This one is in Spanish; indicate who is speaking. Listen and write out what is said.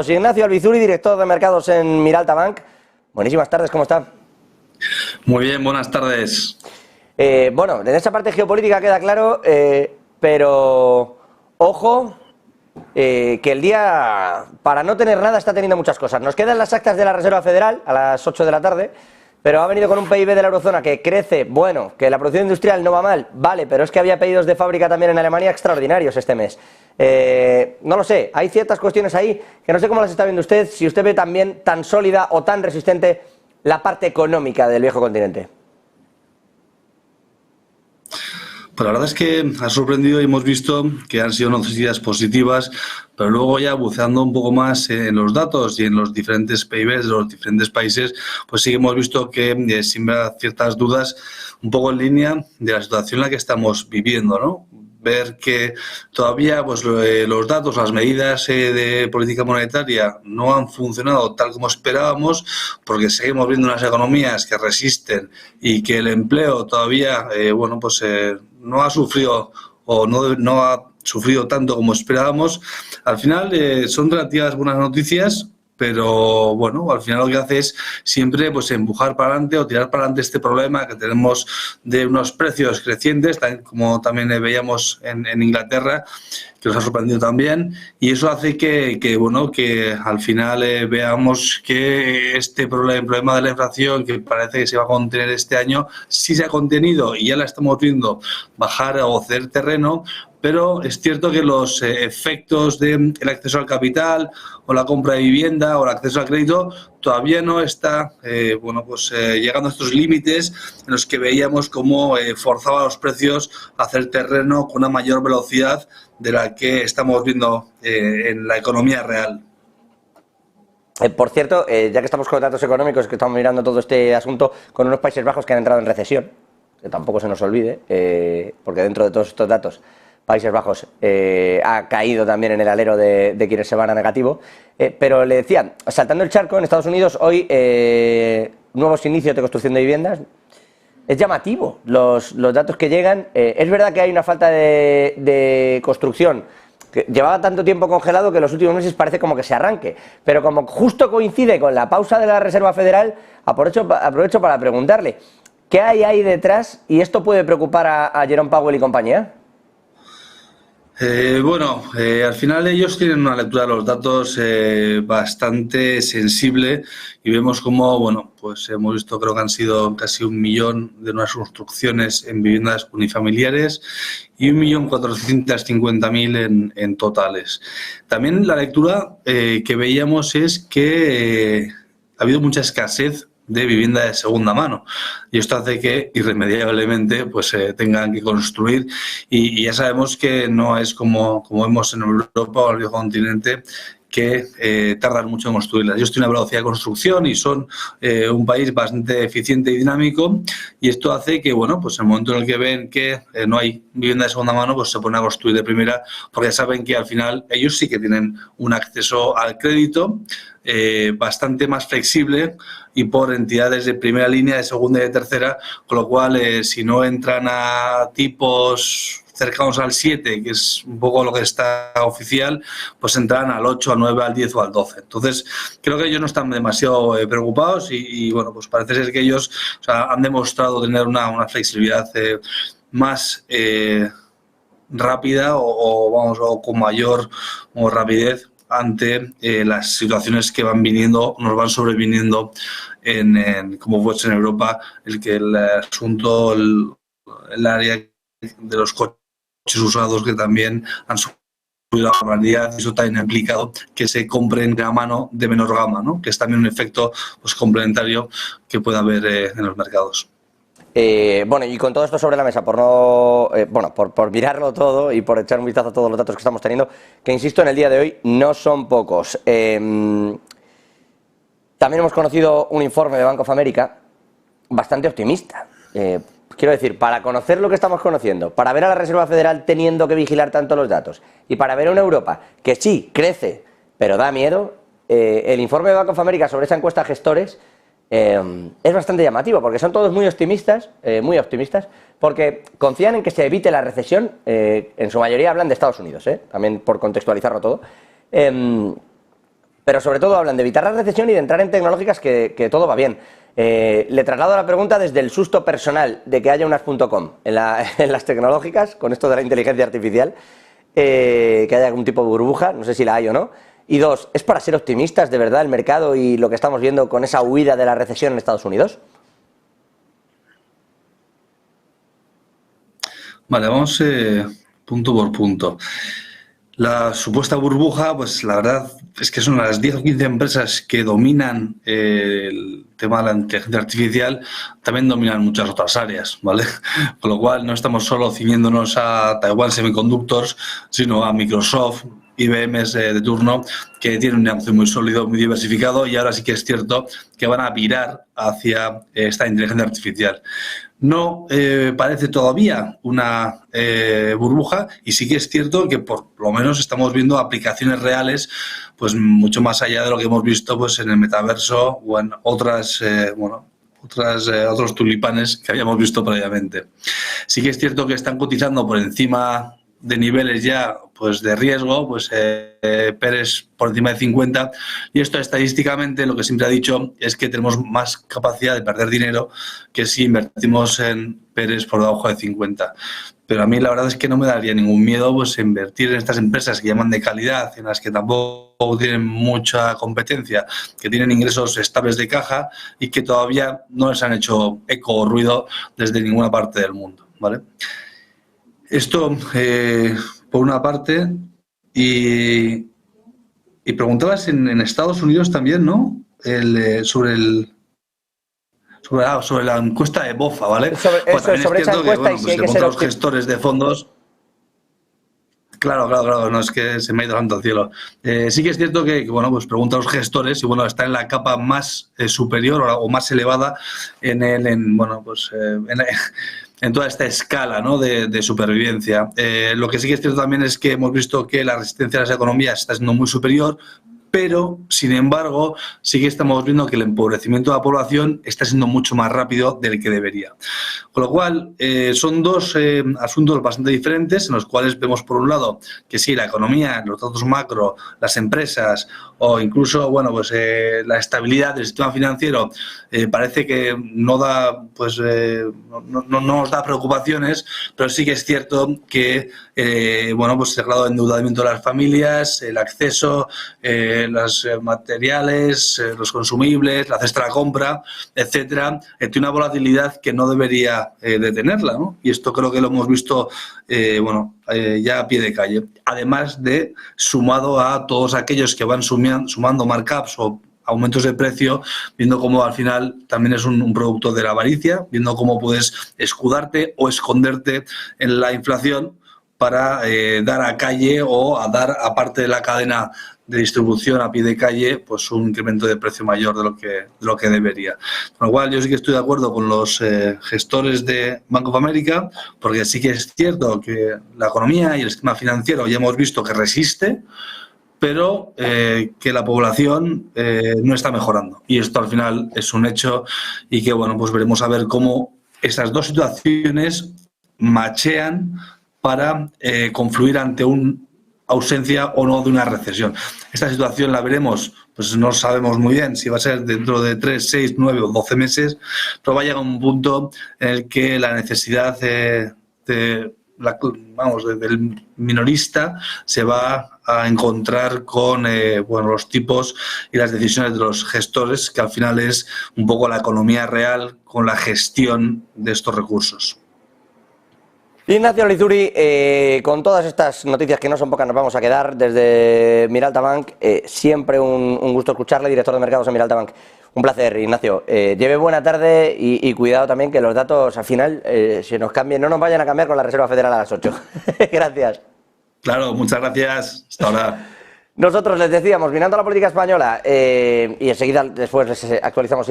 Speaker 1: José Ignacio Albizuri, director de mercados en Miralta Bank. Buenísimas tardes, ¿cómo está?
Speaker 2: Muy bien, buenas tardes.
Speaker 1: Bueno, en esta parte geopolítica queda claro, pero ojo, que el día, para no tener nada, está teniendo muchas cosas. Nos quedan las actas de la Reserva Federal a las 8 de la tarde, pero ha venido con un PIB de la eurozona que crece, bueno, que la producción industrial no va mal, vale, pero es que había pedidos de fábrica también en Alemania extraordinarios este mes. No lo sé, hay ciertas cuestiones ahí que no sé cómo las está viendo usted, si usted ve también tan sólida o tan resistente la parte económica del viejo continente.
Speaker 2: Pues la verdad es que ha sorprendido y hemos visto que han sido noticias positivas, pero luego ya buceando un poco más en los datos y en los diferentes PIBs de los diferentes países, pues sí que hemos visto que siempre hay ciertas dudas un poco en línea de la situación en la que estamos viviendo, ¿no? Ver que todavía pues los datos, las medidas de política monetaria no han funcionado tal como esperábamos, porque seguimos viendo unas economías que resisten y que el empleo todavía no ha sufrido o no ha sufrido tanto como esperábamos. Al final son relativas buenas noticias, pero bueno, al final lo que hace es siempre pues empujar para adelante o tirar para adelante este problema que tenemos de unos precios crecientes, como también veíamos en Inglaterra, que nos ha sorprendido también, y eso hace que al final veamos que este problema de la inflación, que parece que se va a contener este año, sí se ha contenido y ya la estamos viendo bajar o ceder terreno, pero es cierto que los efectos del acceso al capital o la compra de vivienda o el acceso al crédito todavía no está llegando a estos límites en los que veíamos cómo forzaba a los precios a hacer terreno con una mayor velocidad de la que estamos viendo en la economía real.
Speaker 1: Por cierto, ya que estamos con datos económicos, que estamos mirando todo este asunto con unos Países Bajos que han entrado en recesión, que tampoco se nos olvide, porque dentro de todos estos datos Países Bajos ha caído también en el alero de quienes se van a negativo, pero le decía, saltando el charco, en Estados Unidos hoy nuevos inicios de construcción de viviendas. Es llamativo los datos que llegan. Es verdad que hay una falta de construcción que llevaba tanto tiempo congelado que en los últimos meses parece como que se arranque, pero como justo coincide con la pausa de la Reserva Federal, aprovecho para preguntarle ¿qué hay ahí detrás? ¿Y esto puede preocupar a Jerome Powell y compañía?
Speaker 2: Al final ellos tienen una lectura de los datos bastante sensible y vemos cómo, hemos visto, creo que han sido casi 1 millón de nuevas construcciones en viviendas unifamiliares y 1.450.000 en totales. También la lectura que veíamos es que ha habido mucha escasez de vivienda de segunda mano y esto hace que irremediablemente tengan que construir y ya sabemos que no es como vemos en Europa o en el viejo continente, que tardan mucho en construirlas. Ellos tienen una velocidad de construcción y son un país bastante eficiente y dinámico, y esto hace que, en el momento en el que ven que no hay vivienda de segunda mano, pues se ponen a construir de primera, porque saben que al final ellos sí que tienen un acceso al crédito bastante más flexible y por entidades de primera línea, de segunda y de tercera, con lo cual si no entran a tipos cercanos al 7, que es un poco lo que está oficial, pues entran al 8, al 9, al 10 o al 12. Entonces, creo que ellos no están demasiado preocupados y parece ser que ellos han demostrado tener una flexibilidad más rápida o con mayor rapidez ante las situaciones que van viniendo, nos van sobreviniendo como fue en Europa, el asunto, el área de los coches usados que también han subido la barbaridad, y eso también ha implicado que se compren a mano de menor gama, ¿no? Que es también un efecto complementario que puede haber en los mercados.
Speaker 1: Y con todo esto sobre la mesa, por mirarlo todo y por echar un vistazo a todos los datos que estamos teniendo, que insisto, en el día de hoy no son pocos. También hemos conocido un informe de Bank of America bastante optimista. Quiero decir, para conocer lo que estamos conociendo, para ver a la Reserva Federal teniendo que vigilar tanto los datos y para ver a una Europa que sí crece, pero da miedo, el informe de Bank of America sobre esa encuesta a gestores es bastante llamativo, porque son todos muy optimistas, porque confían en que se evite la recesión. En su mayoría hablan de Estados Unidos, también por contextualizarlo todo, pero sobre todo hablan de evitar la recesión y de entrar en tecnológicas que todo va bien. Le traslado la pregunta desde el susto personal de que haya unas.com en las tecnológicas, con esto de la inteligencia artificial, que haya algún tipo de burbuja, no sé si la hay o no. Y dos, ¿es para ser optimistas de verdad el mercado y lo que estamos viendo con esa huida de la recesión en Estados Unidos?
Speaker 2: Vale, vamos punto por punto. La supuesta burbuja, pues la verdad es que son las 10 o 15 empresas que dominan el tema de la inteligencia artificial, también dominan muchas otras áreas, ¿vale? Con lo cual no estamos solo ciñéndonos a Taiwan Semiconductors, sino a Microsoft, IBM de turno, que tienen un negocio muy sólido, muy diversificado, y ahora sí que es cierto que van a virar hacia esta inteligencia artificial. No parece todavía una burbuja, y sí que es cierto que por lo menos estamos viendo aplicaciones reales, pues mucho más allá de lo que hemos visto pues en el metaverso o en otros tulipanes que habíamos visto previamente. Sí que es cierto que están cotizando por encima de niveles ya pues de riesgo, pues PERs por encima de 50, y esto estadísticamente lo que siempre ha dicho es que tenemos más capacidad de perder dinero que si invertimos en PERs por debajo de 50. Pero a mí la verdad es que no me daría ningún miedo pues invertir en estas empresas que llaman de calidad, en las que tampoco tienen mucha competencia, que tienen ingresos estables de caja y que todavía no les han hecho eco o ruido desde ninguna parte del mundo, ¿vale? Esto, por una parte, y preguntabas en Estados Unidos también, ¿no? Sobre la encuesta de BofA, ¿vale?
Speaker 1: Sobre esa encuesta, y si hay que ser
Speaker 2: los gestores de fondos. Claro, no es que se me ha ido tanto al cielo. Sí que es cierto que bueno, pues pregunta a los gestores y bueno, está en la capa más superior o más elevada en toda esta escala, ¿no? de supervivencia. Lo que sí que es cierto también es que hemos visto que la resistencia a las economías está siendo muy superior, pero, sin embargo, sí que estamos viendo que el empobrecimiento de la población está siendo mucho más rápido del que debería. Con lo cual, son dos asuntos bastante diferentes, en los cuales vemos, por un lado, que sí, la economía, los datos macro, las empresas o incluso la estabilidad del sistema financiero parece que no nos da preocupaciones, pero sí que es cierto que el grado de endeudamiento de las familias, el acceso, los materiales, los consumibles, la cesta de la compra, etcétera, tiene una volatilidad que no debería de tenerla, ¿no? Y esto creo que lo hemos visto ya a pie de calle. Además de sumado a todos aquellos que van sumando markups o aumentos de precio, viendo cómo al final también es un producto de la avaricia, viendo cómo puedes escudarte o esconderte en la inflación para dar a calle o a dar a parte de la cadena de distribución a pie de calle pues un incremento de precio mayor de lo que debería. Con lo cual yo sí que estoy de acuerdo con los gestores de Bank of America, porque sí que es cierto que la economía y el sistema financiero ya hemos visto que resiste, pero que la población no está mejorando. Y esto al final es un hecho y que pues veremos a ver cómo estas dos situaciones machean para confluir ante una ausencia o no de una recesión. Esta situación la veremos, pues no sabemos muy bien si va a ser dentro de 3, 6, 9 o 12 meses, pero va a llegar un punto en el que la necesidad del minorista se va a encontrar con los tipos y las decisiones de los gestores, que al final es un poco la economía real con la gestión de estos recursos.
Speaker 1: Ignacio Lizuri, con todas estas noticias que no son pocas nos vamos a quedar desde Miralta Bank. Siempre un gusto escucharle, director de mercados en Miralta Bank. Un placer, Ignacio. Lleve buena tarde y cuidado también que los datos al final se nos cambien, no nos vayan a cambiar con la Reserva Federal a las 8. Gracias.
Speaker 2: Claro, muchas gracias. Hasta ahora.
Speaker 1: Nosotros les decíamos, mirando a la política española, y enseguida después les actualizamos